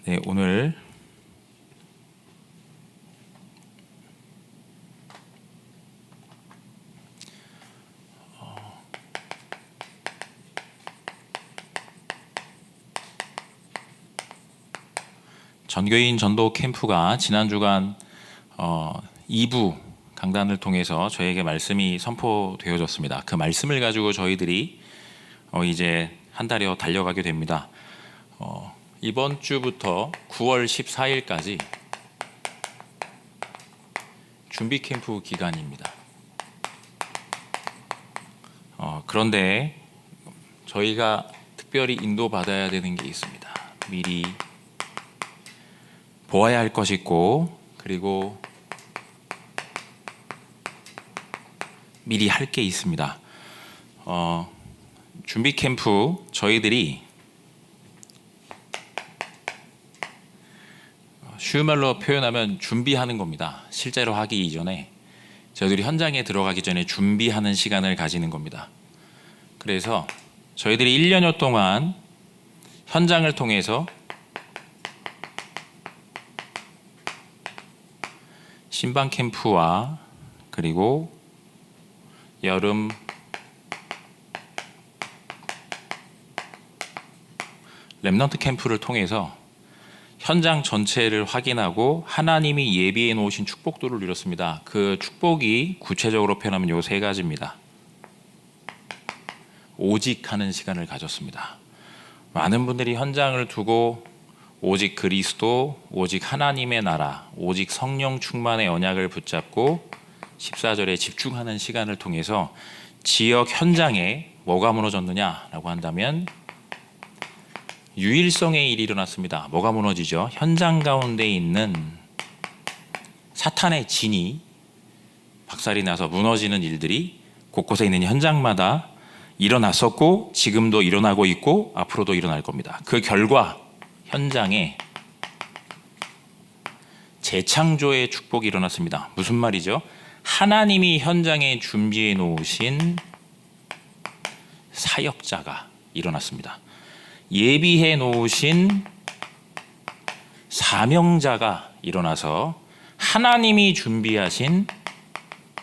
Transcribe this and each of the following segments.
네, 오늘 전교인 전도 캠프가 지난 주간 2부 강단을 통해서 저에게 말씀이 선포되어졌습니다. 그 말씀을 가지고 저희들이 이제 한 달여 달려가게 됩니다. 이번 주부터 9월 14일까지 준비 캠프 기간입니다. 그런데 저희가 특별히 인도받아야 되는 게 있습니다. 미리 보아야 할 것이 있고, 그리고 미리 할 게 있습니다. 준비 캠프 저희들이 쉬운 말로 표현하면 준비하는 겁니다. 실제로 하기 이전에 저희들이 현장에 들어가기 전에 준비하는 시간을 가지는 겁니다. 그래서 저희들이 1년여 동안 현장을 통해서 신방 캠프와 그리고 여름 렘넌트 캠프를 통해서 현장 전체를 확인하고 하나님이 예비해 놓으신 축복들을 누렸습니다. 그 축복이 구체적으로 표현하면 요 세 가지입니다. 오직 하는 시간을 가졌습니다. 많은 분들이 현장을 두고 오직 그리스도, 오직 하나님의 나라, 오직 성령 충만의 언약을 붙잡고 14절에 집중하는 시간을 통해서 지역 현장에 뭐가 무너졌느냐라고 한다면 유일성의 일이 일어났습니다. 뭐가 무너지죠? 현장 가운데 있는 사탄의 진이 박살이 나서 무너지는 일들이 곳곳에 있는 현장마다 일어났었고 지금도 일어나고 있고 앞으로도 일어날 겁니다. 그 결과 현장에 재창조의 축복이 일어났습니다. 무슨 말이죠? 하나님이 현장에 준비해 놓으신 사역자가 일어났습니다. 예비해 놓으신 사명자가 일어나서 하나님이 준비하신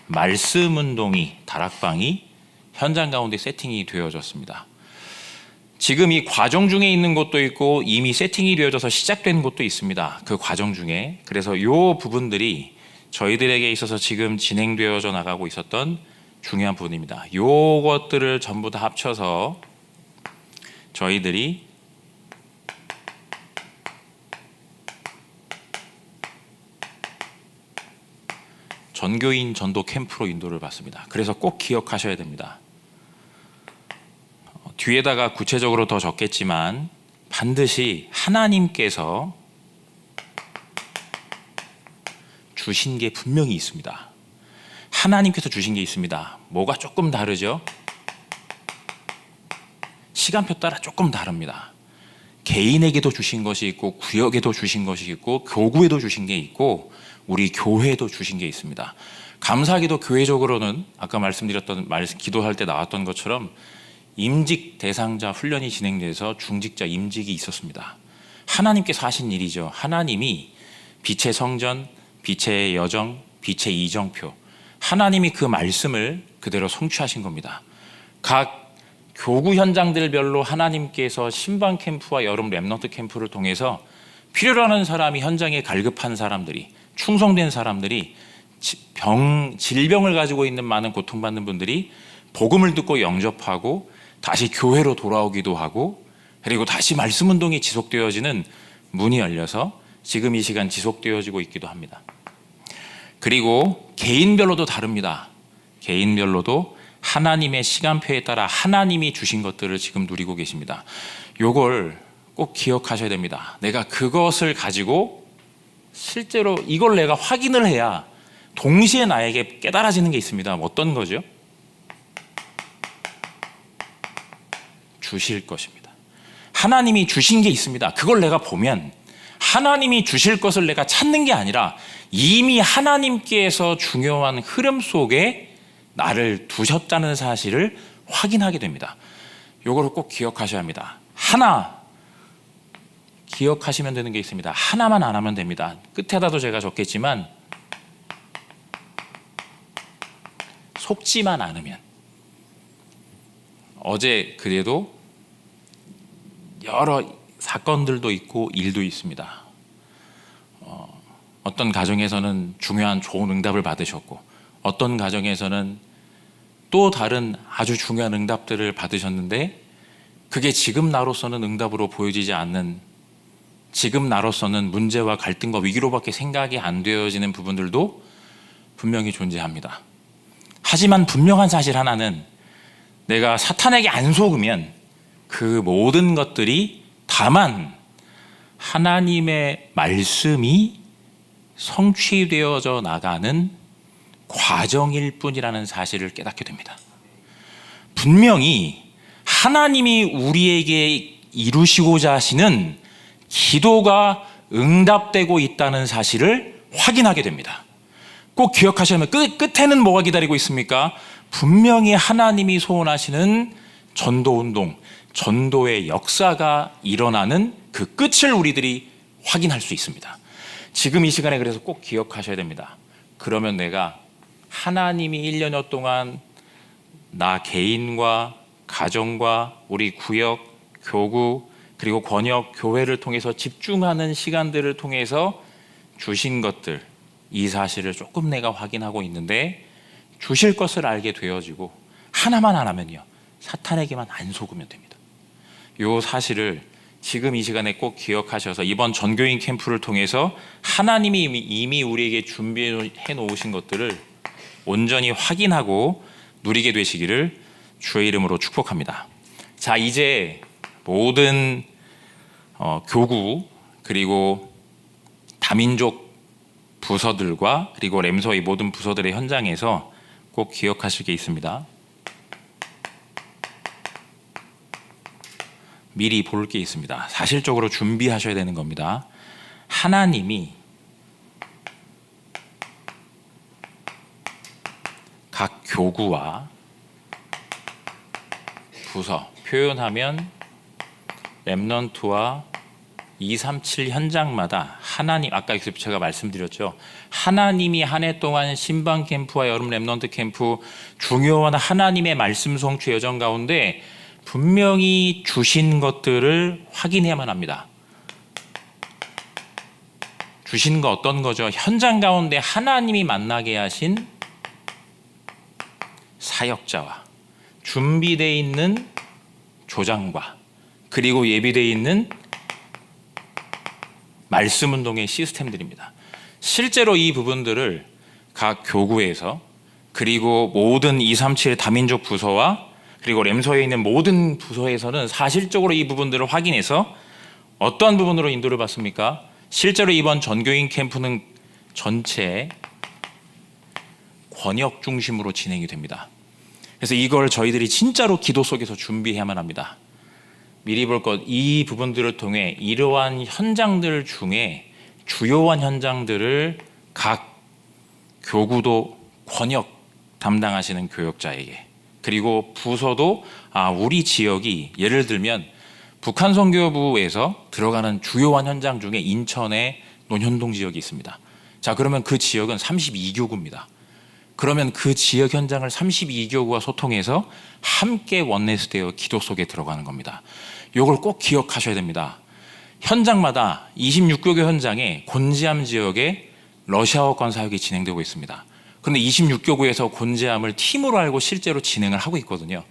말씀 운동이, 다락방이 현장 가운데 세팅이 되어졌습니다. 지금 이 과정 중에 있는 곳도 있고 이미 세팅이 되어져서 시작된 곳도 있습니다. 그 과정 중에. 그래서 이 부분들이 저희들에게 있어서 지금 진행되어져 나가고 있었던 중요한 부분입니다. 이것들을 전부 다 합쳐서 저희들이 전교인 전도 캠프로 인도를 받습니다. 그래서 꼭 기억하셔야 됩니다. 뒤에다가 구체적으로 더 적겠지만 반드시 하나님께서 주신 게 분명히 있습니다. 하나님께서 주신 게 있습니다. 뭐가 조금 다르죠? 시간표 따라 조금 다릅니다. 개인에게도 주신 것이 있고 구역에도 주신 것이 있고 교구에도 주신 게 있고 우리 교회에도 주신 게 있습니다. 감사하게도 교회적으로는 아까 말씀드렸던 기도할 때 나왔던 것처럼 임직 대상자 훈련이 진행돼서 중직자 임직이 있었습니다. 하나님께서 하신 일이죠. 하나님이 빛의 성전, 빛의 여정, 빛의 이정표, 하나님이 그 말씀을 그대로 성취하신 겁니다. 각 교구 현장들별로 하나님께서 신방 캠프와 여름 렘넌트 캠프를 통해서 필요로 하는 사람이 현장에 갈급한 사람들이, 충성된 사람들이, 질병을 가지고 있는 많은 고통받는 분들이 복음을 듣고 영접하고 다시 교회로 돌아오기도 하고 그리고 다시 말씀 운동이 지속되어지는 문이 열려서 지금 이 시간 지속되어지고 있기도 합니다. 그리고 개인별로도 다릅니다. 개인별로도 하나님의 시간표에 따라 하나님이 주신 것들을 지금 누리고 계십니다. 이걸 꼭 기억하셔야 됩니다. 내가 그것을 가지고 실제로 이걸 내가 확인을 해야 동시에 나에게 깨달아지는 게 있습니다. 어떤 거죠? 주실 것입니다. 하나님이 주신 게 있습니다. 그걸 내가 보면 하나님이 주실 것을 내가 찾는 게 아니라 이미 하나님께서 중요한 흐름 속에 나를 두셨다는 사실을 확인하게 됩니다. 이거를 꼭 기억하셔야 합니다. 하나 기억하시면 되는 게 있습니다. 하나만 안 하면 됩니다. 끝에다도 제가 적겠지만 속지만 않으면. 어제 그래도 여러 사건들도 있고 일도 있습니다. 어떤 가정에서는 중요한 좋은 응답을 받으셨고, 어떤 가정에서는 또 다른 아주 중요한 응답들을 받으셨는데, 그게 지금 나로서는 응답으로 보여지지 않는, 지금 나로서는 문제와 갈등과 위기로밖에 생각이 안 되어지는 부분들도 분명히 존재합니다. 하지만 분명한 사실 하나는, 내가 사탄에게 안 속으면 그 모든 것들이 다만 하나님의 말씀이 성취되어져 나가는 과정일 뿐이라는 사실을 깨닫게 됩니다. 분명히 하나님이 우리에게 이루시고자 하시는 기도가 응답되고 있다는 사실을 확인하게 됩니다. 꼭 기억하셔야 합니다. 끝에는 뭐가 기다리고 있습니까? 분명히 하나님이 소원하시는 전도운동, 전도의 역사가 일어나는 그 끝을 우리들이 확인할 수 있습니다. 지금 이 시간에 그래서 꼭 기억하셔야 됩니다. 그러면 내가 하나님이 1년여 동안 나 개인과 가정과 우리 구역, 교구, 그리고 권역, 교회를 통해서 집중하는 시간들을 통해서 주신 것들, 이 사실을 조금 내가 확인하고 있는데, 주실 것을 알게 되어지고 하나만 안 하면요, 사탄에게만 안 속으면 됩니다. 이 사실을 지금 이 시간에 꼭 기억하셔서 이번 전교인 캠프를 통해서 하나님이 이미 우리에게 준비해 놓으신 것들을 온전히 확인하고 누리게 되시기를 주의 이름으로 축복합니다. 자, 이제 모든 교구 그리고 다민족 부서들과 그리고 램서의 모든 부서들의 현장에서 꼭 기억하실 게 있습니다. 미리 볼 게 있습니다. 사실적으로 준비하셔야 되는 겁니다. 하나님이 각 교구와 부서, 표현하면 렘넌트와 237 현장마다 하나님, 아까 제가 말씀드렸죠. 하나님이 한 해 동안 신방 캠프와 여름 렘넌트 캠프 중요한 하나님의 말씀 성취 여정 가운데 분명히 주신 것들을 확인해야만 합니다. 주신 거 어떤 거죠? 현장 가운데 하나님이 만나게 하신 사역자와 준비되어 있는 조장과 그리고 예비되어 있는 말씀 운동의 시스템들입니다. 실제로 이 부분들을 각 교구에서 그리고 모든 237 다민족 부서와 그리고 램서에 있는 모든 부서에서는 사실적으로 이 부분들을 확인해서 어떠한 부분으로 인도를 받습니까? 실제로 이번 전교인 캠프는 전체 권역 중심으로 진행이 됩니다. 그래서 이걸 저희들이 진짜로 기도 속에서 준비해야만 합니다. 미리 볼 것, 이 부분들을 통해 이러한 현장들 중에 주요한 현장들을 각 교구도 권역 담당하시는 교역자에게, 그리고 부서도 우리 지역이 예를 들면 북한 선교부에서 들어가는 주요한 현장 중에 인천의 논현동 지역이 있습니다. 자, 그러면 그 지역은 32교구입니다. 그러면 그 지역 현장을 32교구와 소통해서 함께 원내스되어 기도 속에 들어가는 겁니다. 이걸 꼭 기억하셔야 됩니다. 현장마다 26교구 현장에 곤지암 지역에 러시아어권 사역이 진행되고 있습니다. 그런데 26교구에서 곤지암을 팀으로 알고 실제로 진행을 하고 있거든요.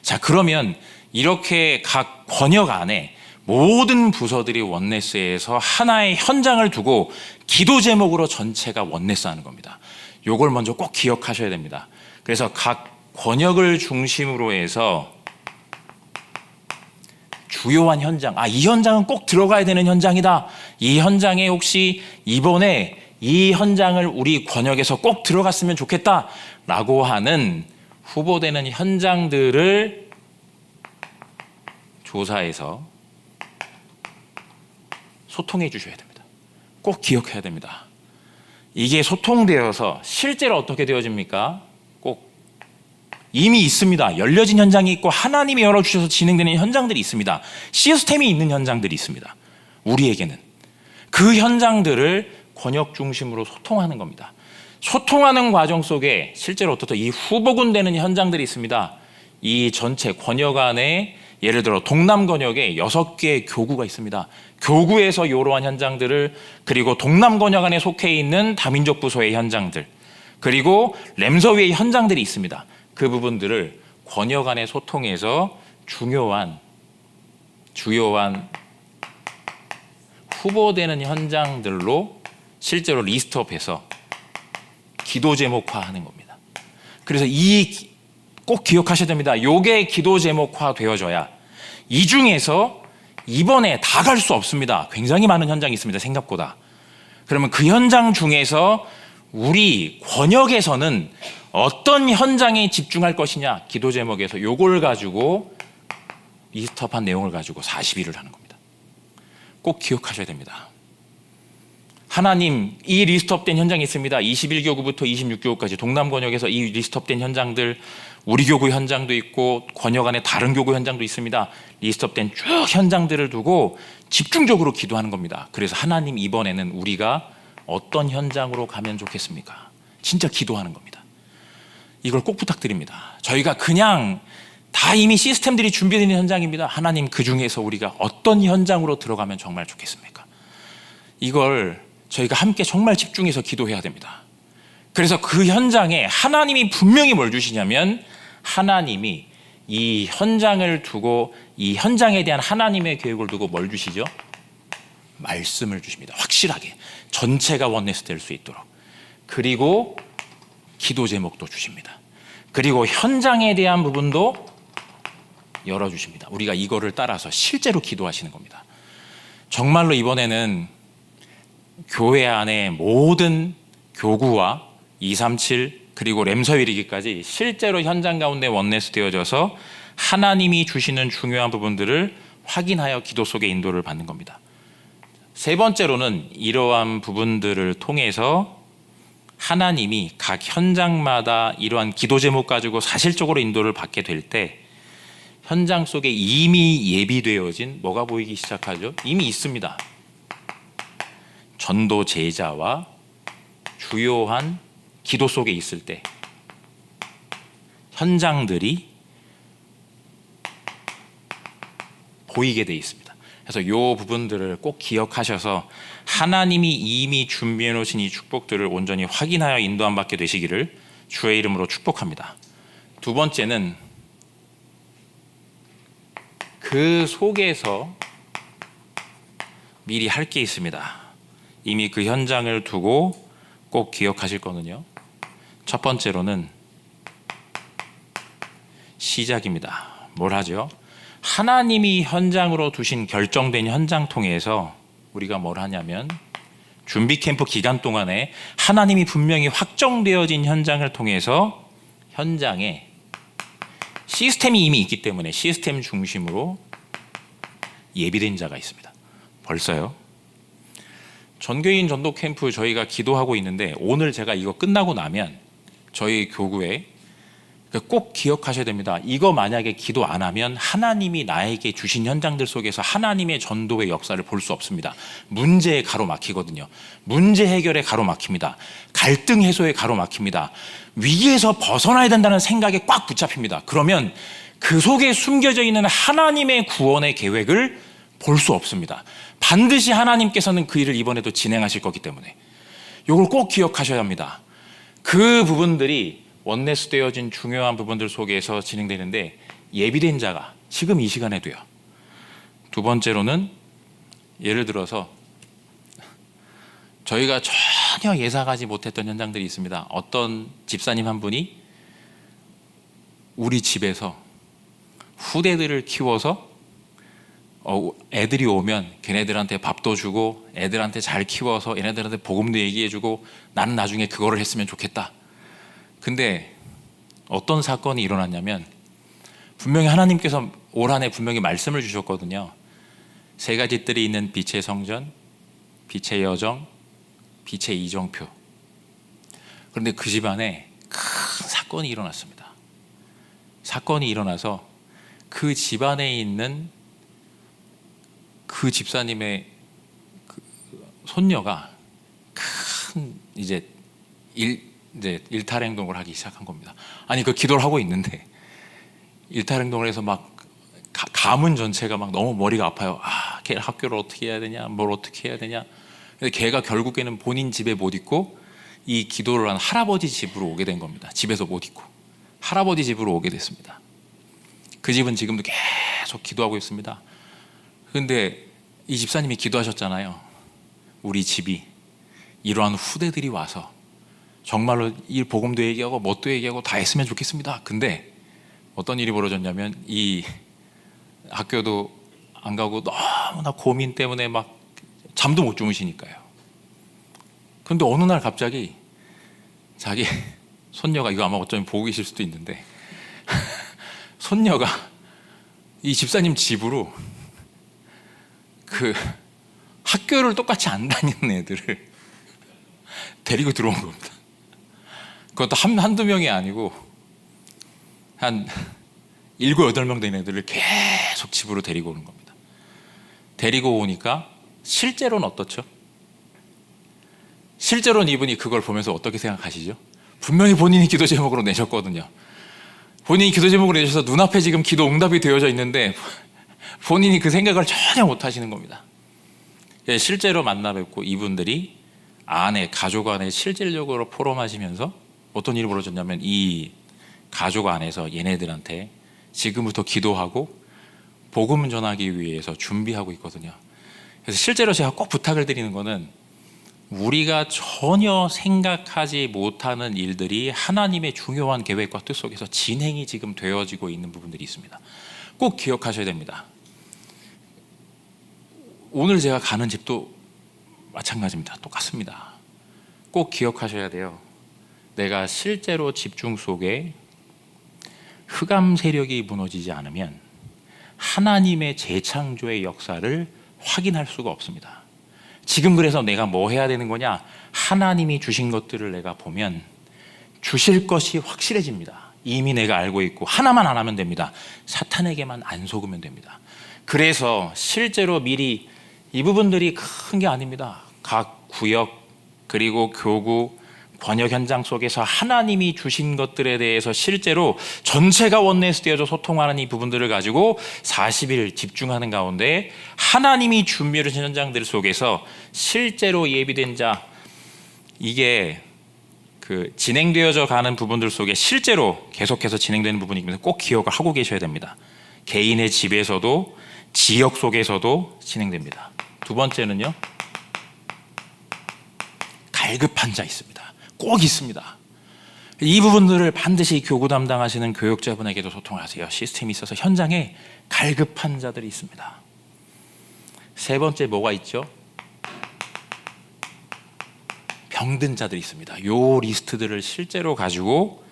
자, 그러면 이렇게 각 권역 안에 모든 부서들이 원네스에서 하나의 현장을 두고 기도 제목으로 전체가 원네스 하는 겁니다. 요걸 먼저 꼭 기억하셔야 됩니다. 그래서 각 권역을 중심으로 해서 주요한 현장, 이 현장은 꼭 들어가야 되는 현장이다. 이 현장에 혹시 이번에 이 현장을 우리 권역에서 꼭 들어갔으면 좋겠다라고 하는 후보되는 현장들을 조사해서 소통해 주셔야 됩니다. 꼭 기억해야 됩니다. 이게 소통되어서 실제로 어떻게 되어집니까? 꼭 이미 있습니다. 열려진 현장이 있고 하나님이 열어주셔서 진행되는 현장들이 있습니다. 시스템이 있는 현장들이 있습니다. 우리에게는 그 현장들을 권역 중심으로 소통하는 겁니다. 소통하는 과정 속에 실제로 어떻든 이 후보군 되는 현장들이 있습니다. 이 전체 권역 안에 예를 들어 동남 권역에 6개의 교구가 있습니다. 교구에서 이러한 현장들을, 그리고 동남 권역 안에 속해 있는 다민족 부서의 현장들, 그리고 램서위의 현장들이 있습니다. 그 부분들을 권역 안에 소통해서 주요한 후보되는 현장들로 실제로 리스트업해서 기도 제목화하는 겁니다. 그래서 꼭 기억하셔야 됩니다. 요게 기도 제목화 되어져야, 이 중에서 이번에 다 갈 수 없습니다. 굉장히 많은 현장이 있습니다. 생각보다. 그러면 그 현장 중에서 우리 권역에서는 어떤 현장에 집중할 것이냐, 기도 제목에서 요걸 가지고 리스트업한 내용을 가지고 40일을 하는 겁니다. 꼭 기억하셔야 됩니다. 하나님, 이 리스트업된 현장이 있습니다. 21교구부터 26교구까지 동남 권역에서 이 리스트업된 현장들, 우리 교구 현장도 있고 권역 안에 다른 교구 현장도 있습니다. 리스트업된 쭉 현장들을 두고 집중적으로 기도하는 겁니다. 그래서 하나님, 이번에는 우리가 어떤 현장으로 가면 좋겠습니까? 진짜 기도하는 겁니다. 이걸 꼭 부탁드립니다. 저희가 그냥 다 이미 시스템들이 준비되어 있는 현장입니다. 하나님, 그 중에서 우리가 어떤 현장으로 들어가면 정말 좋겠습니까? 이걸 저희가 함께 정말 집중해서 기도해야 됩니다. 그래서 그 현장에 하나님이 분명히 뭘 주시냐면, 하나님이 이 현장을 두고, 이 현장에 대한 하나님의 계획을 두고 뭘 주시죠? 말씀을 주십니다. 확실하게 전체가 원네스 될 수 있도록. 그리고 기도 제목도 주십니다. 그리고 현장에 대한 부분도 열어주십니다. 우리가 이거를 따라서 실제로 기도하시는 겁니다. 정말로 이번에는 교회 안에 모든 교구와 237 그리고 램서위 이르기까지 실제로 현장 가운데 원네스 되어져서 하나님이 주시는 중요한 부분들을 확인하여 기도 속에 인도를 받는 겁니다. 세 번째로는 이러한 부분들을 통해서 하나님이 각 현장마다 이러한 기도 제목 가지고 사실적으로 인도를 받게 될 때, 현장 속에 이미 예비되어진 뭐가 보이기 시작하죠? 이미 있습니다. 전도 제자와 주요한 기도 속에 있을 때 현장들이 보이게 돼 있습니다. 그래서 이 부분들을 꼭 기억하셔서 하나님이 이미 준비해 놓으신 이 축복들을 온전히 확인하여 인도함 받게 되시기를 주의 이름으로 축복합니다. 두 번째는 그 속에서 미리 할 게 있습니다. 이미 그 현장을 두고 꼭 기억하실 거는요, 첫 번째로는 시작입니다. 뭘 하죠? 하나님이 현장으로 두신 결정된 현장 통해서 우리가 뭘 하냐면, 준비 캠프 기간 동안에 하나님이 분명히 확정되어진 현장을 통해서 현장에 시스템이 이미 있기 때문에 시스템 중심으로 예비된 자가 있습니다. 벌써요. 전교인 전도 캠프 저희가 기도하고 있는데, 오늘 제가 이거 끝나고 나면 저희 교구에 꼭 기억하셔야 됩니다. 이거 만약에 기도 안 하면 하나님이 나에게 주신 현장들 속에서 하나님의 전도의 역사를 볼 수 없습니다. 문제에 가로막히거든요. 문제 해결에 가로막힙니다. 갈등 해소에 가로막힙니다. 위기에서 벗어나야 된다는 생각에 꽉 붙잡힙니다. 그러면 그 속에 숨겨져 있는 하나님의 구원의 계획을 볼 수 없습니다. 반드시 하나님께서는 그 일을 이번에도 진행하실 거기 때문에 이걸 꼭 기억하셔야 합니다. 그 부분들이 원네스 되어진 중요한 부분들 속에서 진행되는데, 예비된 자가 지금 이 시간에 돼요. 두 번째로는 예를 들어서 저희가 전혀 예상하지 못했던 현장들이 있습니다. 어떤 집사님 한 분이 우리 집에서 후대들을 키워서 애들이 오면 걔네들한테 밥도 주고 애들한테 잘 키워서 얘네들한테 복음도 얘기해주고 나는 나중에 그거를 했으면 좋겠다. 근데 어떤 사건이 일어났냐면, 분명히 하나님께서 올 한 해 분명히 말씀을 주셨거든요. 세 가지 뜰이 있는 빛의 성전, 빛의 여정, 빛의 이정표. 그런데 그 집안에 큰 사건이 일어났습니다. 사건이 일어나서 그 집안에 있는 그 집사님의 손녀가 큰 이제 일탈 행동을 하기 시작한 겁니다. 아니 그 기도를 하고 있는데 일탈 행동을 해서 막 가문 전체가 막 너무 머리가 아파요. 걔 학교를 어떻게 해야 되냐, 뭘 어떻게 해야 되냐. 근데 걔가 결국에는 본인 집에 못 있고 이 기도를 한 할아버지 집으로 오게 된 겁니다. 집에서 못 있고 할아버지 집으로 오게 됐습니다. 그 집은 지금도 계속 기도하고 있습니다. 근데 이 집사님이 기도하셨잖아요. 우리 집이 이러한 후대들이 와서 정말로 이 복음도 얘기하고 뭣도 얘기하고 다 했으면 좋겠습니다. 근데 어떤 일이 벌어졌냐면 이 학교도 안 가고 너무나 고민 때문에 막 잠도 못 주무시니까요. 근데 어느 날 갑자기 자기 손녀가, 이거 아마 어쩌면 보고 계실 수도 있는데 손녀가 이 집사님 집으로 그 학교를 똑같이 안 다니는 애들을 데리고 들어온 겁니다. 그것도 한두 명이 아니고 한 7, 8명 된 애들을 계속 집으로 데리고 오는 겁니다. 데리고 오니까 실제로는 어떻죠? 실제로는 이분이 그걸 보면서 어떻게 생각하시죠? 분명히 본인이 기도 제목으로 내셨거든요. 본인이 기도 제목으로 내셔서 눈앞에 지금 기도 응답이 되어져 있는데 본인이 그 생각을 전혀 못 하시는 겁니다. 실제로 만나 뵙고 이분들이 안에, 가족 안에 실질적으로 포럼하시면서 어떤 일이 벌어졌냐면 이 가족 안에서 얘네들한테 지금부터 기도하고 복음 전하기 위해서 준비하고 있거든요. 그래서 실제로 제가 꼭 부탁을 드리는 거는 우리가 전혀 생각하지 못하는 일들이 하나님의 중요한 계획과 뜻 속에서 진행이 지금 되어지고 있는 부분들이 있습니다. 꼭 기억하셔야 됩니다. 오늘 제가 가는 집도 마찬가지입니다. 똑같습니다. 꼭 기억하셔야 돼요. 내가 실제로 집중 속에 흑암 세력이 무너지지 않으면 하나님의 재창조의 역사를 확인할 수가 없습니다. 지금 그래서 내가 뭐 해야 되는 거냐? 하나님이 주신 것들을 내가 보면 주실 것이 확실해집니다. 이미 내가 알고 있고 하나만 안 하면 됩니다. 사탄에게만 안 속으면 됩니다. 그래서 실제로 미리 이 부분들이 큰 게 아닙니다. 각 구역 그리고 교구 번역 현장 속에서 하나님이 주신 것들에 대해서 실제로 전체가 원내에서 되어져 소통하는 이 부분들을 가지고 40일 집중하는 가운데 하나님이 준비해 주신 현장들 속에서 실제로 예비된 자, 이게 그 진행되어져 가는 부분들 속에 실제로 계속해서 진행되는 부분이기 때문에 꼭 기억을 하고 계셔야 됩니다. 개인의 집에서도 지역 속에서도 진행됩니다. 두 번째는요, 갈급한 자 있습니다. 꼭 있습니다. 이 부분들을 반드시 교구 담당하시는 교육자분에게도 소통하세요. 시스템이 있어서 현장에 갈급한 자들이 있습니다. 세 번째 뭐가 있죠? 병든 자들이 있습니다. 요 리스트들을 실제로 가지고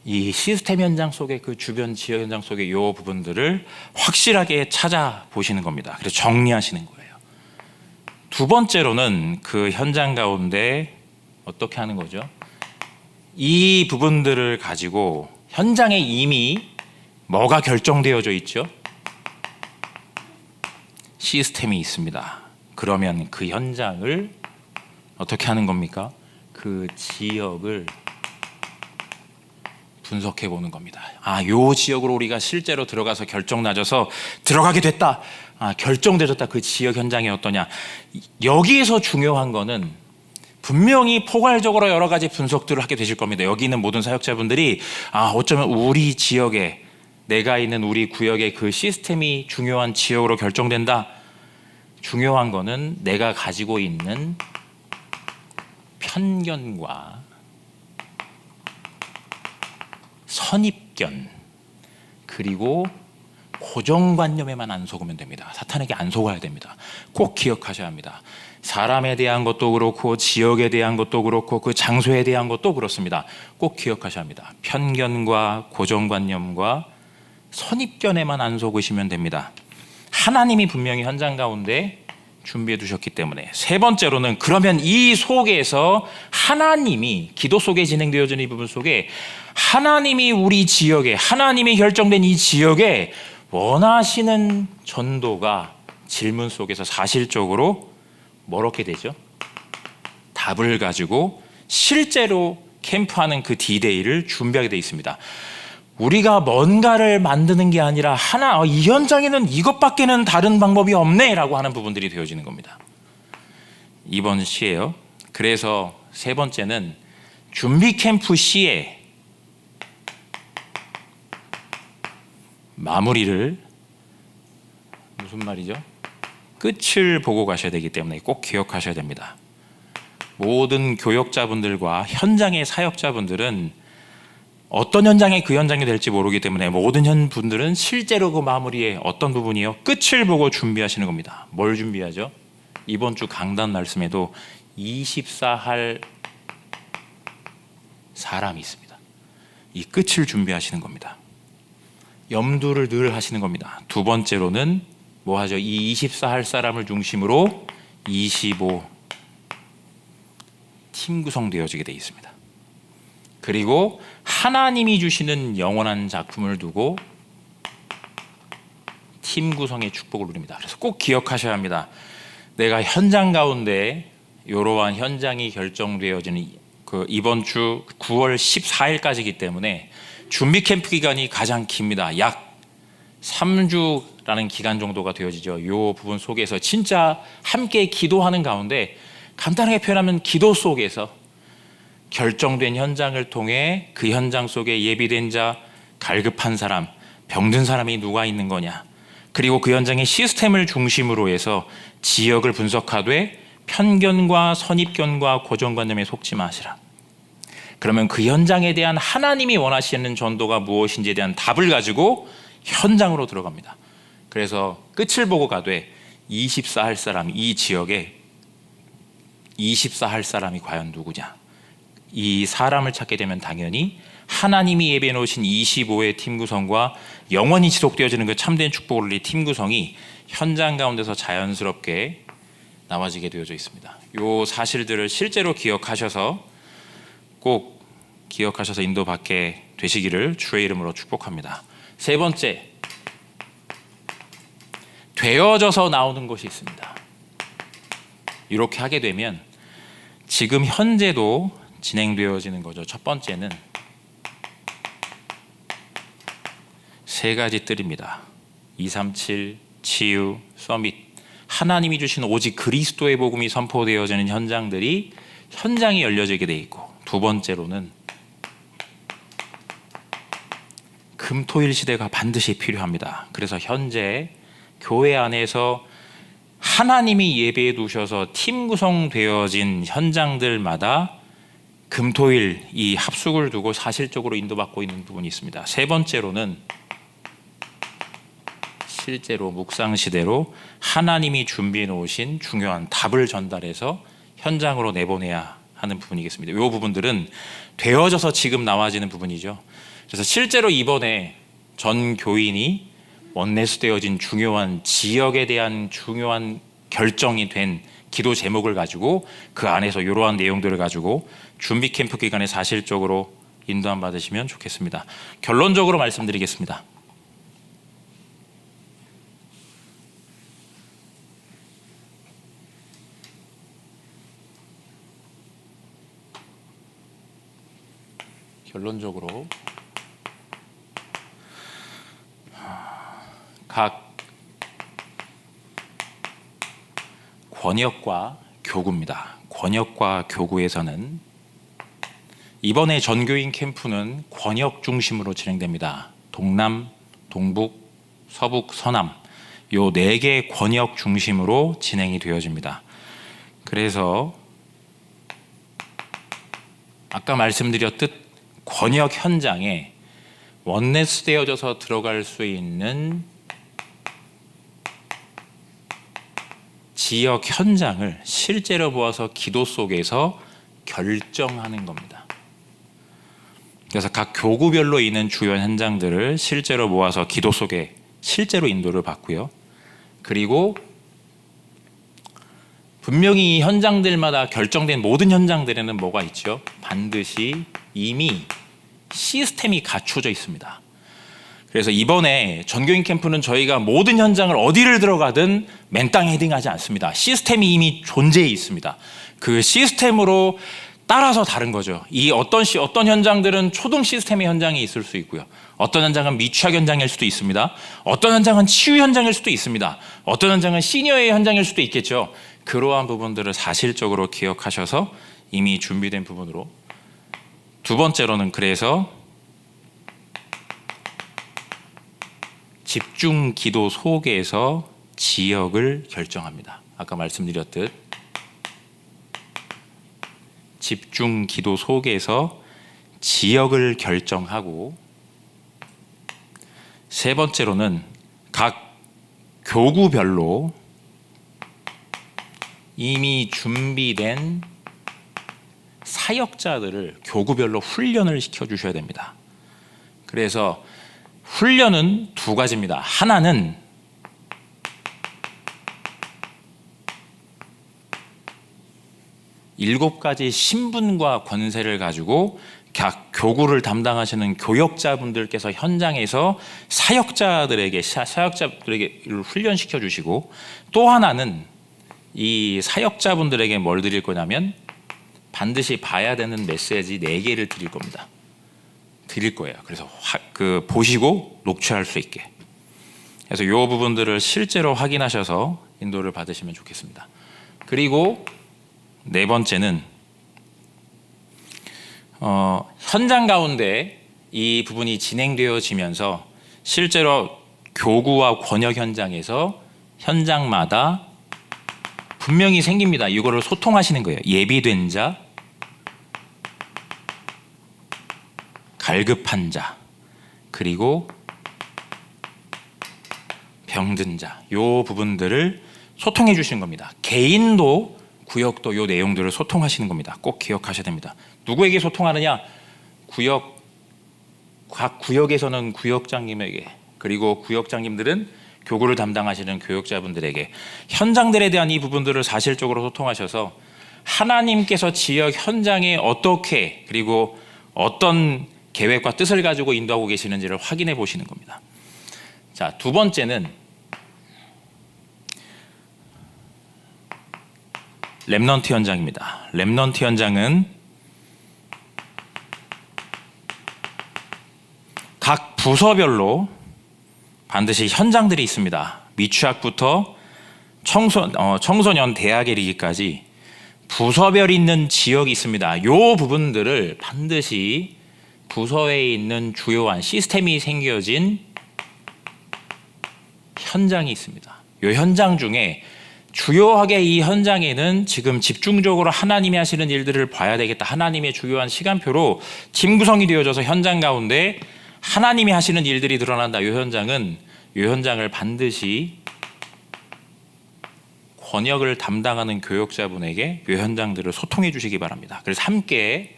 이 시스템 현장 속에 그 주변 지역 현장 속에 요 부분들을 확실하게 찾아보시는 겁니다. 그래서 정리하시는 거예요. 두 번째로는 그 현장 가운데 어떻게 하는 거죠? 이 부분들을 가지고 현장에 이미 뭐가 결정되어져 있죠? 시스템이 있습니다. 그러면 그 현장을 어떻게 하는 겁니까? 그 지역을 분석해 보는 겁니다. 요 지역으로 우리가 실제로 들어가서 결정 나져서 들어가게 됐다. 결정되졌다. 그 지역 현장이 어떠냐. 여기에서 중요한 거는 분명히 포괄적으로 여러 가지 분석들을 하게 되실 겁니다. 여기 있는 모든 사역자분들이 어쩌면 우리 지역에, 내가 있는 우리 구역의 그 시스템이 중요한 지역으로 결정된다. 중요한 거는 내가 가지고 있는 편견과 선입견 그리고 고정관념에만 안 속으면 됩니다. 사탄에게 안 속아야 됩니다. 꼭 기억하셔야 합니다. 사람에 대한 것도 그렇고 지역에 대한 것도 그렇고 그 장소에 대한 것도 그렇습니다. 꼭 기억하셔야 합니다. 편견과 고정관념과 선입견에만 안 속으시면 됩니다. 하나님이 분명히 현장 가운데 준비해 두셨기 때문에. 세 번째로는 그러면 이 속에서 하나님이 기도 속에 진행되어지는 이 부분 속에 하나님이 우리 지역에, 하나님이 결정된 이 지역에 원하시는 전도가 질문 속에서 사실적으로 뭘 얻게 되죠? 답을 가지고 실제로 캠프하는 그 D-Day를 준비하게 되어 있습니다. 우리가 뭔가를 만드는 게 아니라 이 현장에는 이것밖에는 다른 방법이 없네 라고 하는 부분들이 되어지는 겁니다. 이번 시예요. 그래서 세 번째는 준비 캠프 시에 마무리를, 무슨 말이죠? 끝을 보고 가셔야 되기 때문에 꼭 기억하셔야 됩니다. 모든 교역자분들과 현장의 사역자분들은 어떤 현장에 그 현장이 될지 모르기 때문에 모든 분들은 실제로 그 마무리에 어떤 부분이요? 끝을 보고 준비하시는 겁니다. 뭘 준비하죠? 이번 주 강단 말씀에도 24할 사람이 있습니다. 이 끝을 준비하시는 겁니다. 염두를 늘 하시는 겁니다. 두 번째로는 뭐 하죠? 이 24할 사람을 중심으로 25 팀 구성되어지게 되어 있습니다. 그리고 하나님이 주시는 영원한 작품을 두고 팀 구성의 축복을 누립니다. 그래서 꼭 기억하셔야 합니다. 내가 현장 가운데 이러한 현장이 결정되어지는 그 이번 주 9월 14일까지이기 때문에 준비 캠프 기간이 가장 깁니다. 약 3주라는 기간 정도가 되어지죠. 이 부분 속에서 진짜 함께 기도하는 가운데, 간단하게 표현하면 기도 속에서 결정된 현장을 통해 그 현장 속에 예비된 자, 갈급한 사람, 병든 사람이 누가 있는 거냐, 그리고 그 현장의 시스템을 중심으로 해서 지역을 분석하되 편견과 선입견과 고정관념에 속지 마시라. 그러면 그 현장에 대한 하나님이 원하시는 전도가 무엇인지에 대한 답을 가지고 현장으로 들어갑니다. 그래서 끝을 보고 가되 24할 사람, 이 지역에 24할 사람이 과연 누구냐, 이 사람을 찾게 되면 당연히 하나님이 예배해 놓으신 25의 팀 구성과 영원히 지속되어지는 그 참된 축복을 누릴 팀 구성이 현장 가운데서 자연스럽게 나와지게 되어져 있습니다. 이 사실들을 실제로 기억하셔서 꼭 기억하셔서 인도받게 되시기를 주의 이름으로 축복합니다. 세 번째, 되어져서 나오는 것이 있습니다. 이렇게 하게 되면 지금 현재도 진행되어지는 거죠. 첫 번째는 세 가지 뜰입니다. 237, 치유, 서밋. 하나님이 주신 오직 그리스도의 복음이 선포되어지는 현장이 열려지게 돼 있고, 두 번째로는 금토일 시대가 반드시 필요합니다. 그래서 현재 교회 안에서 하나님이 예배해 두셔서 팀 구성되어진 현장들마다 금토일 이 합숙을 두고 사실적으로 인도받고 있는 부분이 있습니다. 세 번째로는 실제로 묵상 시대로 하나님이 준비해 놓으신 중요한 답을 전달해서 현장으로 내보내야 하는 부분이겠습니다. 이 부분들은 되어져서 지금 나와지는 부분이죠. 그래서 실제로 이번에 전 교인이 원내스되어진 중요한 지역에 대한 중요한 결정이 된 기도 제목을 가지고 그 안에서 이러한 내용들을 가지고 준비 캠프 기간에 사실적으로 인도함 받으시면 좋겠습니다. 결론적으로 말씀드리겠습니다. 결론적으로 각 권역과 교구입니다. 권역과 교구에서는 이번에 전교인 캠프는 권역 중심으로 진행됩니다. 동남, 동북, 서북, 서남 이 4개 권역 중심으로 진행이 되어집니다. 그래서 아까 말씀드렸듯 권역 현장에 원내스되어져서 들어갈 수 있는 지역 현장을 실제로 보아서 기도 속에서 결정하는 겁니다. 그래서 각 교구별로 있는 주요 현장들을 실제로 모아서 기도 속에 실제로 인도를 받고요. 그리고 분명히 이 현장들마다 결정된 모든 현장들에는 뭐가 있죠? 반드시 이미 시스템이 갖춰져 있습니다. 그래서 이번에 전교인 캠프는 저희가 모든 현장을 어디를 들어가든 맨땅 헤딩하지 않습니다. 시스템이 이미 존재해 있습니다. 그 시스템으로 따라서 다른 거죠. 이 어떤 현장들은 초등 시스템의 현장이 있을 수 있고요. 어떤 현장은 미취학 현장일 수도 있습니다. 어떤 현장은 치유 현장일 수도 있습니다. 어떤 현장은 시니어의 현장일 수도 있겠죠. 그러한 부분들을 사실적으로 기억하셔서 이미 준비된 부분으로. 두 번째로는 그래서 집중 기도 속에서 지역을 결정합니다. 아까 말씀드렸듯 집중 기도 속에서 지역을 결정하고, 세 번째로는 각 교구별로 이미 준비된 사역자들을 교구별로 훈련을 시켜주셔야 됩니다. 그래서 훈련은 두 가지입니다. 하나는 일곱 가지 신분과 권세를 가지고 각 교구를 담당하시는 교역자분들께서 현장에서 사역자들에게 훈련시켜 주시고, 또 하나는 이 사역자분들에게 뭘 드릴 거냐면 반드시 봐야 되는 메시지 4개를 드릴 겁니다. 드릴 거예요. 그래서 보시고 녹취할 수 있게. 그래서 이 부분들을 실제로 확인하셔서 인도를 받으시면 좋겠습니다. 그리고 네 번째는 현장 가운데 이 부분이 진행되어지면서 실제로 교구와 권역 현장에서 현장마다 분명히 생깁니다. 이거를 소통하시는 거예요. 예비된 자, 갈급한 자, 그리고 병든 자, 이 부분들을 소통해 주시는 겁니다. 개인도 구역도 이 내용들을 소통하시는 겁니다. 꼭 기억하셔야 됩니다. 누구에게 소통하느냐? 각 구역에서는 구역장님에게, 그리고 구역장님들은 교구를 담당하시는 교역자분들에게 현장들에 대한 이 부분들을 사실적으로 소통하셔서 하나님께서 지역 현장에 어떻게, 그리고 어떤 계획과 뜻을 가지고 인도하고 계시는지를 확인해 보시는 겁니다. 자, 두 번째는 렘넌트 현장입니다. 렘넌트 현장은 각 부서별로 반드시 현장들이 있습니다. 미취학부터 청소년 대학에 이르기까지 부서별 있는 지역이 있습니다. 이 부분들을 반드시 부서에 있는 주요한 시스템이 생겨진 현장이 있습니다. 이 현장 중에 주요하게 이 현장에는 지금 집중적으로 하나님이 하시는 일들을 봐야 되겠다. 하나님의 주요한 시간표로 팀 구성이 되어져서 현장 가운데 하나님이 하시는 일들이 드러난다. 이 현장을 반드시 권역을 담당하는 교역자분에게 이 현장들을 소통해 주시기 바랍니다. 그래서 함께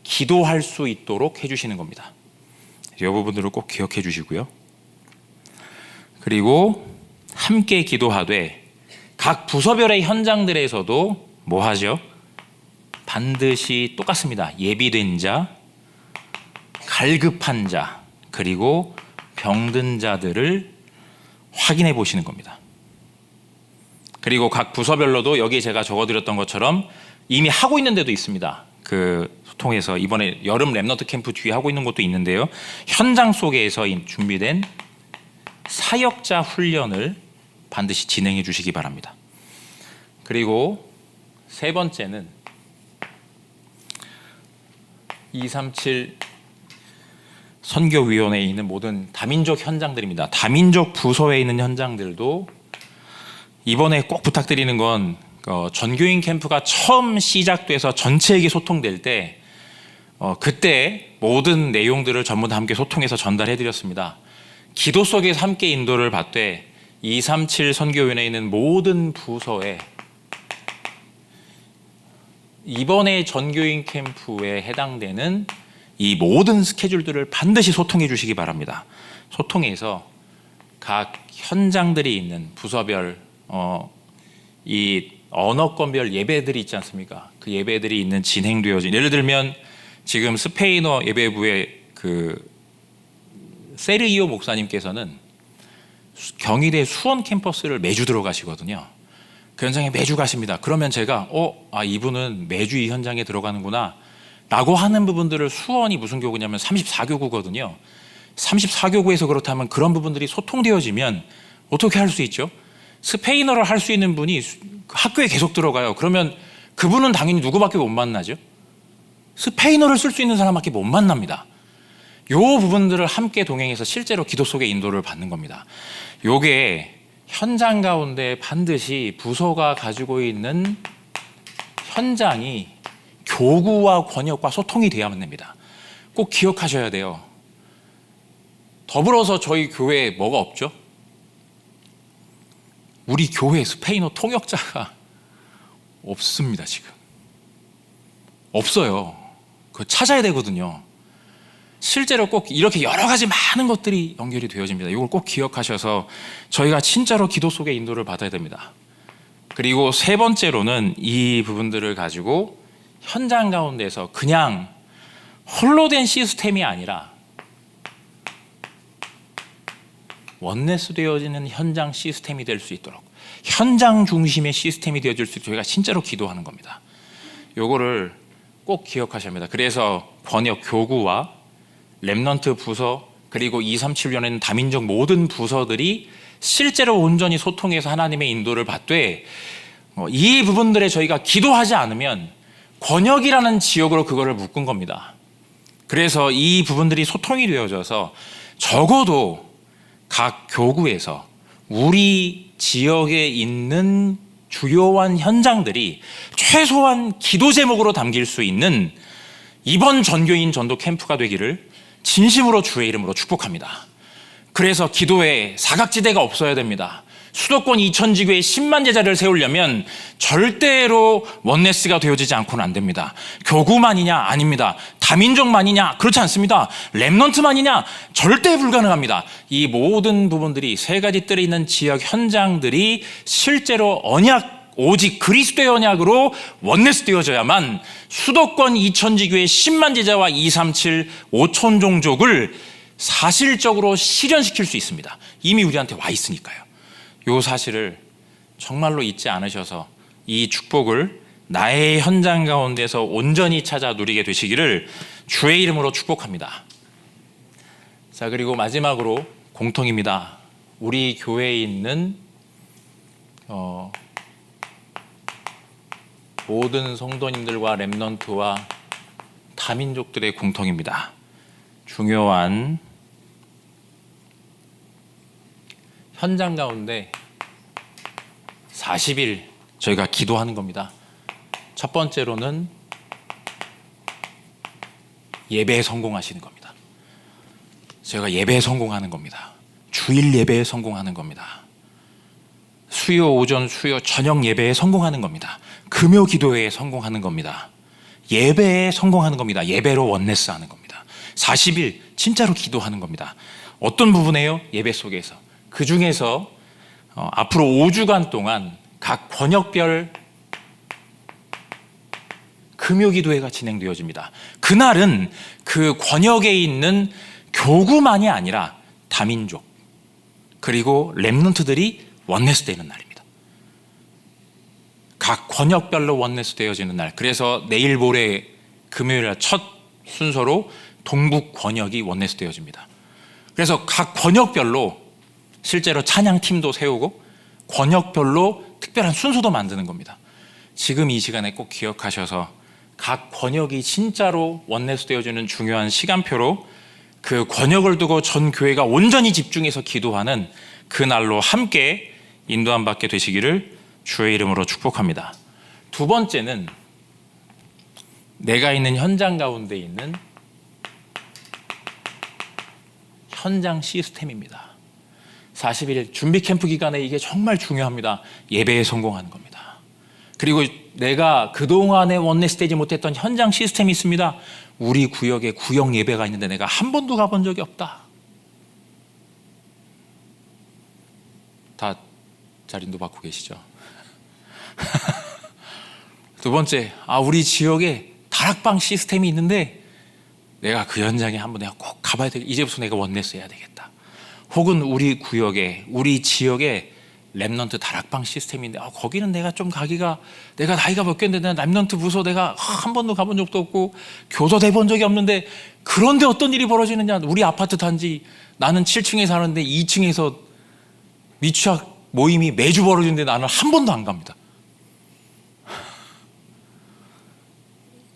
기도할 수 있도록 해주시는 겁니다. 이 부분들을 꼭 기억해 주시고요. 그리고 함께 기도하되 각 부서별의 현장들에서도 뭐 하죠? 반드시 똑같습니다. 예비된 자, 갈급한 자, 그리고 병든 자들을 확인해 보시는 겁니다. 그리고 각 부서별로도 여기에 제가 적어드렸던 것처럼 이미 하고 있는 데도 있습니다. 그 소통해서 이번에 여름 렘넌트 캠프 뒤에 하고 있는 것도 있는데요. 현장 속에서 준비된 사역자 훈련을 반드시 진행해 주시기 바랍니다. 그리고 세 번째는 237 선교위원회에 있는 모든 다민족 현장들입니다. 다민족 부서에 있는 현장들도 이번에 꼭 부탁드리는 건 전교인 캠프가 처음 시작돼서 전체에게 소통될 때 그때 모든 내용들을 전부 다 함께 소통해서 전달해 드렸습니다. 기도 속에서 함께 인도를 받되 237 선교위원회에 있는 모든 부서에 이번에 전교인 캠프에 해당되는 이 모든 스케줄들을 반드시 소통해 주시기 바랍니다. 소통해서 각 현장들이 있는 부서별 이 언어권별 예배들이 있지 않습니까? 그 예배들이 있는 진행되어진, 예를 들면 지금 스페인어 예배부에 그 세르기오 목사님께서는 경희대 수원 캠퍼스를 매주 들어가시거든요. 그 현장에 매주 가십니다. 그러면 제가 이분은 매주 이 현장에 들어가는구나 라고 하는 부분들을, 수원이 무슨 교구냐면 34교구거든요. 34교구에서 그렇다면 그런 부분들이 소통되어지면 어떻게 할 수 있죠? 스페인어를 할 수 있는 분이 학교에 계속 들어가요. 그러면 그분은 당연히 누구밖에 못 만나죠? 스페인어를 쓸 수 있는 사람밖에 못 만납니다. 요 부분들을 함께 동행해서 실제로 기도 속의 인도를 받는 겁니다. 요게 현장 가운데 반드시 부서가 가지고 있는 현장이 교구와 권역과 소통이 돼야만 됩니다. 꼭 기억하셔야 돼요. 더불어서 저희 교회에 뭐가 없죠? 우리 교회 스페인어 통역자가 없습니다. 지금 없어요. 그거 찾아야 되거든요. 실제로 꼭 이렇게 여러 가지 많은 것들이 연결이 되어집니다. 이걸 꼭 기억하셔서 저희가 진짜로 기도 속의 인도를 받아야 됩니다. 그리고 세 번째로는 이 부분들을 가지고 현장 가운데서 그냥 홀로 된 시스템이 아니라 원네스 되어지는 현장 시스템이 될 수 있도록, 현장 중심의 시스템이 되어질 수 있도록 저희가 진짜로 기도하는 겁니다. 요거를 꼭 기억하셔야 합니다. 그래서 번역 교구와 렘넌트 부서, 그리고 237년에는 다민족 모든 부서들이 실제로 온전히 소통해서 하나님의 인도를 받되, 이 부분들에 저희가 기도하지 않으면 권역이라는 지역으로 그거를 묶은 겁니다. 그래서 이 부분들이 소통이 되어져서 적어도 각 교구에서 우리 지역에 있는 주요한 현장들이 최소한 기도 제목으로 담길 수 있는 이번 전교인 전도 캠프가 되기를 진심으로 주의 이름으로 축복합니다. 그래서 기도에 사각지대가 없어야 됩니다. 수도권 2000지교에 10만 제자를 세우려면 절대로 원네스가 되어지지 않고는 안 됩니다. 교구만이냐? 아닙니다. 다민족만이냐? 그렇지 않습니다. 렘넌트만이냐? 절대 불가능합니다. 이 모든 부분들이 세 가지 뜰에 있는 지역 현장들이 실제로 언약, 오직 그리스도의 언약으로 원네스 되어져야만 수도권 2000지교의 10만 제자와 237 5천 종족을 사실적으로 실현시킬 수 있습니다. 이미 우리한테 와 있으니까요. 이 사실을 정말로 잊지 않으셔서 이 축복을 나의 현장 가운데서 온전히 찾아 누리게 되시기를 주의 이름으로 축복합니다. 자, 그리고 마지막으로 공통입니다. 우리 교회에 있는 모든 성도님들과 렘넌트와 다민족들의 공통입니다. 중요한 현장 가운데 40일 저희가 기도하는 겁니다. 첫 번째로는 예배에 성공하시는 겁니다. 저희가 예배에 성공하는 겁니다. 주일 예배에 성공하는 겁니다. 수요 오전, 수요 저녁 예배에 성공하는 겁니다. 금요 기도회에 성공하는 겁니다. 예배에 성공하는 겁니다. 예배로 원네스 하는 겁니다. 40일 진짜로 기도하는 겁니다. 어떤 부분이에요? 예배 속에서. 그 중에서 앞으로 5주간 동안 각 권역별 금요기도회가 진행되어집니다. 그날은 그 권역에 있는 교구만이 아니라 다민족 그리고 렘넌트들이 원네스 되는 날입니다. 각 권역별로 원네스 되어지는 날. 그래서 내일 모레 금요일 첫 순서로 동북 권역이 원네스 되어집니다. 그래서 각 권역별로 실제로 찬양팀도 세우고 권역별로 특별한 순서도 만드는 겁니다. 지금 이 시간에 꼭 기억하셔서 각 권역이 진짜로 원네스 되어지는 중요한 시간표로 그 권역을 두고 전 교회가 온전히 집중해서 기도하는 그날로 함께 인도함 받게 되시기를 주의 이름으로 축복합니다. 두 번째는 내가 있는 현장 가운데 있는 현장 시스템입니다. 40일 준비 캠프 기간에 이게 정말 중요합니다. 예배에 성공하는 겁니다. 그리고 내가 그동안에 원네스 되지 못했던 현장 시스템이 있습니다. 우리 구역에 구역 예배가 있는데 내가 한 번도 가본 적이 없다. 다 잘 인도받고 계시죠? 두 번째, 우리 지역에 다락방 시스템이 있는데 내가 그 현장에 한번 내가 꼭 가봐야 되겠다. 이제부터 내가 원네스 해야 되겠다. 혹은 우리 구역에, 우리 지역에 랩넌트 다락방 시스템인데 거기는 내가 좀 가기가, 내가 나이가 몇 개인데 내가 랩넌트 부서 내가 한 번도 가본 적도 없고 교도돼 본 적이 없는데, 그런데 어떤 일이 벌어지느냐. 우리 아파트 단지 나는 7층에 사는데 2층에서 미취학 모임이 매주 벌어지는데 나는 한 번도 안 갑니다.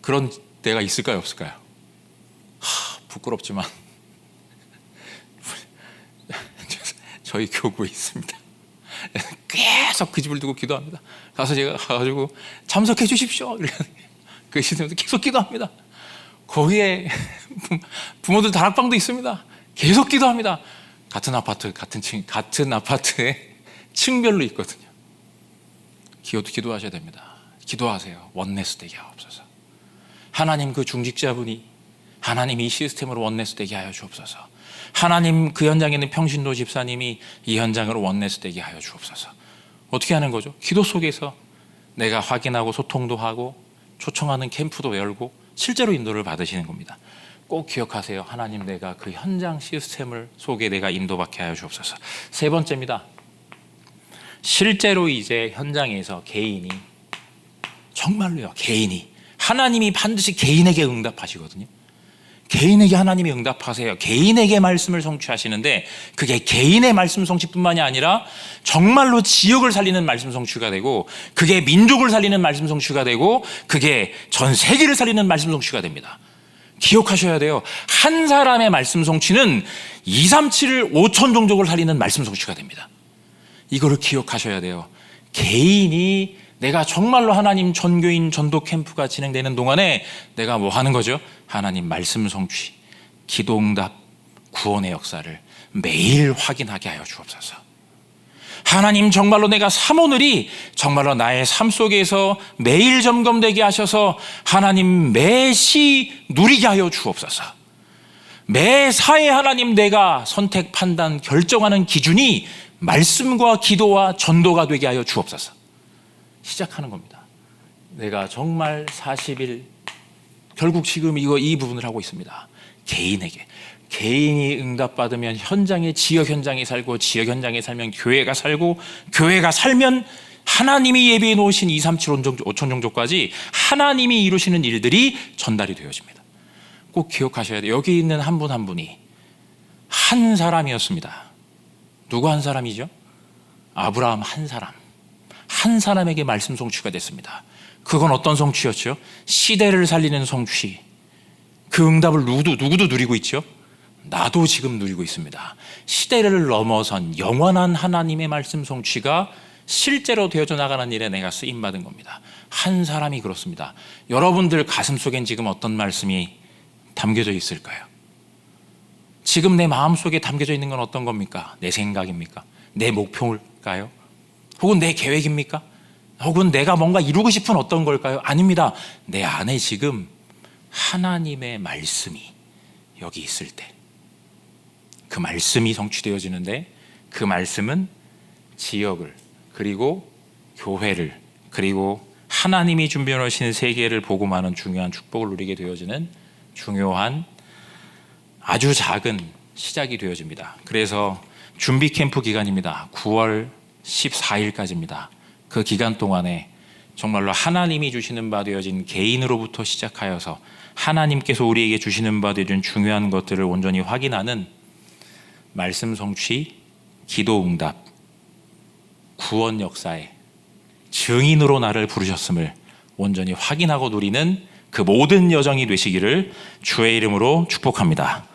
그런 데가 있을까요, 없을까요? 부끄럽지만 저희 교구에 있습니다. 계속 그 집을 두고 기도합니다. 가서 제가 가가지고 참석해 주십시오. 그 시대에서 계속 기도합니다. 거기에 부모들 다락방도 있습니다. 계속 기도합니다. 같은 아파트, 같은 아파트에 층별로 있거든요. 기도하셔야 됩니다. 기도하세요. 원네스 되게 하옵소서. 하나님 그 중직자분이, 하나님 이 시스템으로 원네스 되게 하여 주옵소서. 하나님 그 현장에 있는 평신도 집사님이 이 현장으로 원네스 되게 하여 주옵소서. 어떻게 하는 거죠? 기도 속에서 내가 확인하고 소통도 하고 초청하는 캠프도 열고 실제로 인도를 받으시는 겁니다. 꼭 기억하세요. 하나님, 내가 그 현장 시스템을 속에 내가 인도받게 하여 주옵소서. 세 번째입니다. 실제로 이제 현장에서 개인이, 정말로요, 개인이, 하나님이 반드시 개인에게 응답하시거든요. 개인에게 하나님이 응답하세요. 개인에게 말씀을 성취하시는데, 그게 개인의 말씀 성취뿐만이 아니라 정말로 지역을 살리는 말씀 성취가 되고, 그게 민족을 살리는 말씀 성취가 되고, 그게 전 세계를 살리는 말씀 성취가 됩니다. 기억하셔야 돼요. 한 사람의 말씀 성취는 2, 3, 7, 5천 종족을 살리는 말씀 성취가 됩니다. 이거를 기억하셔야 돼요. 개인이, 내가 정말로 하나님 전교인 전도 캠프가 진행되는 동안에 내가 뭐 하는 거죠? 하나님 말씀 성취, 기도 응답, 구원의 역사를 매일 확인하게 하여 주옵소서. 하나님, 정말로 내가 사모늘이 정말로 나의 삶 속에서 매일 점검되게 하셔서 하나님 매시 누리게 하여 주옵소서. 매사에 하나님, 내가 선택, 판단, 결정하는 기준이 말씀과 기도와 전도가 되게 하여 주옵소서. 시작하는 겁니다. 내가 정말 40일, 결국 지금 이 부분을 하고 있습니다. 개인이 응답받으면 현장에, 지역 현장에 살고, 지역 현장에 살면 교회가 살고, 교회가 살면 하나님이 예비해 놓으신 2, 3, 7, 5천 종족까지 하나님이 이루시는 일들이 전달이 되어집니다. 꼭 기억하셔야 돼요. 여기 있는 한 분 한 분이 한 사람이었습니다. 누구 한 사람이죠? 아브라함 한 사람. 한 사람에게 말씀 성취가 됐습니다. 그건 어떤 성취였죠? 시대를 살리는 성취. 그 응답을 누구도 누리고 있죠? 나도 지금 누리고 있습니다. 시대를 넘어선 영원한 하나님의 말씀 성취가 실제로 되어져 나가는 일에 내가 쓰임받은 겁니다. 한 사람이 그렇습니다. 여러분들 가슴 속엔 지금 어떤 말씀이 담겨져 있을까요? 지금 내 마음속에 담겨져 있는 건 어떤 겁니까? 내 생각입니까? 내 목표일까요? 혹은 내 계획입니까? 혹은 내가 뭔가 이루고 싶은 어떤 걸까요? 아닙니다. 내 안에 지금 하나님의 말씀이 여기 있을 때, 그 말씀이 성취되어지는데, 그 말씀은 지역을, 그리고 교회를, 그리고 하나님이 준비해 놓으신 세계를 복음하는 중요한 축복을 누리게 되어지는 중요한 아주 작은 시작이 되어집니다. 그래서 준비 캠프 기간입니다. 9월 14일까지입니다. 그 기간 동안에 정말로 하나님이 주시는 바 되어진 개인으로부터 시작하여서 하나님께서 우리에게 주시는 바 되어진 중요한 것들을 온전히 확인하는 말씀 성취, 기도 응답, 구원 역사의 증인으로 나를 부르셨음을 온전히 확인하고 누리는 그 모든 여정이 되시기를 주의 이름으로 축복합니다.